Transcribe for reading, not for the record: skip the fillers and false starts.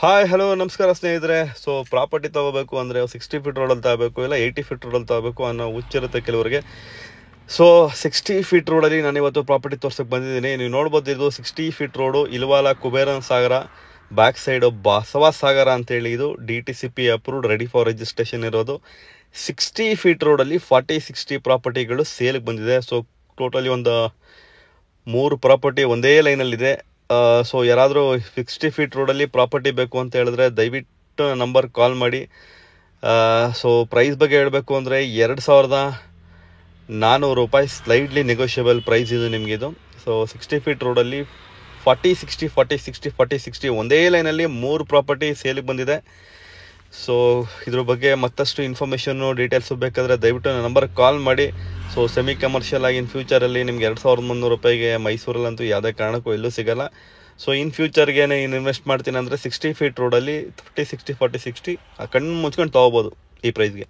Hi hello ನಮಸ್ಕಾರ ಸ್ನೇಹಿತರೆ. So property ತೊಗೋಬೇಕು ಅಂದರೆ 60 ಫೀಟ್ ರೋಡಲ್ಲಿ ತಗೋಬೇಕು, ಇಲ್ಲ 80 ಫೀಟ್ ರೋಡಲ್ಲಿ ತಗೋಬೇಕು ಅನ್ನೋ ಹುಚ್ಚಿರುತ್ತೆ ಕೆಲವರಿಗೆ. ಸೊ 60 ಫೀಟ್ ರೋಡಲ್ಲಿ ನಾನು ಇವತ್ತು ಪ್ರಾಪರ್ಟಿ ತೋರ್ಸಕ್ಕೆ ಬಂದಿದ್ದೀನಿ. ನೀವು ನೋಡ್ಬೋದು, ಇದು 60 ಫೀಟ್ ರೋಡು, ಇಲ್ವಾಲ ಕುಬೇರನ್ ಸಾಗರ ಬ್ಯಾಕ್ ಸೈಡು ಬಸವ ಸಾಗರ ಅಂತೇಳಿ. ಇದು DTCP approved, ready for registration ಇರೋದು. 60 ಫೀಟ್ ರೋಡಲ್ಲಿ 40-60 ಪ್ರಾಪರ್ಟಿಗಳು ಸೇಲ್ಗೆ ಬಂದಿದೆ. ಸೊ ಟೋಟಲಿ ಒಂದು 3 ಪ್ರಾಪರ್ಟಿ ಒಂದೇ ಲೈನಲ್ಲಿದೆ. ಸೊ ಯಾರಾದರೂ 60 ಫೀಟ್ ರೋಡಲ್ಲಿ ಪ್ರಾಪರ್ಟಿ ಬೇಕು ಅಂತ ಹೇಳಿದ್ರೆ ದಯವಿಟ್ಟು ನಂಬರ್ ಕಾಲ್ ಮಾಡಿ. ಸೊ ಪ್ರೈಸ್ ಬಗ್ಗೆ ಹೇಳಬೇಕು ಅಂದರೆ 2,400 ರೂಪಾಯಿ ಸ್ಲೈಡ್ಲಿ ನೆಗೋಷಿಯಬಲ್ ಪ್ರೈಸ್ ಇದು ನಿಮಗಿದು. ಸೊ 60 ಫೀಟ್ ರೋಡಲ್ಲಿ 40-60 40-60 40-60 ಒಂದೇ ಲೈನಲ್ಲಿ 3 ಪ್ರಾಪರ್ಟಿ ಸೇಲಿಗೆ ಬಂದಿದೆ. ಸೊ ಇದ್ರ ಬಗ್ಗೆ ಮತ್ತಷ್ಟು ಇನ್ಫಾರ್ಮೇಷನ್ನು ಡೀಟೇಲ್ಸು ಬೇಕಾದರೆ ದಯವಿಟ್ಟು ನಂಬರ್ ಕಾಲ್ ಮಾಡಿ. ಸೊ ಸೆಮಿ ಕಮರ್ಷಿಯಲ್ ಆಗಿ ಇನ್ ಫ್ಯೂಚರಲ್ಲಿ ನಿಮ್ಗೆ 2,300 ರೂಪಾಯಿಗೆ ಮೈಸೂರಲ್ಲಂತೂ ಯಾವುದೇ ಕಾರಣಕ್ಕೂ ಎಲ್ಲೂ ಸಿಗೋಲ್ಲ. ಸೊ ಇನ್ ಫ್ಯೂಚರ್ಗೆ ನೀನು ಇನ್ವೆಸ್ಟ್ ಮಾಡ್ತೀನಿ ಅಂದರೆ 60 ಫೀಟ್ ರೋಡಲ್ಲಿ 30-60 40-60 ಕಣ್ಣು ಮುಚ್ಕೊಂಡು ತೊಗೋಬೋದು ಈ ಪ್ರೈಸ್ಗೆ.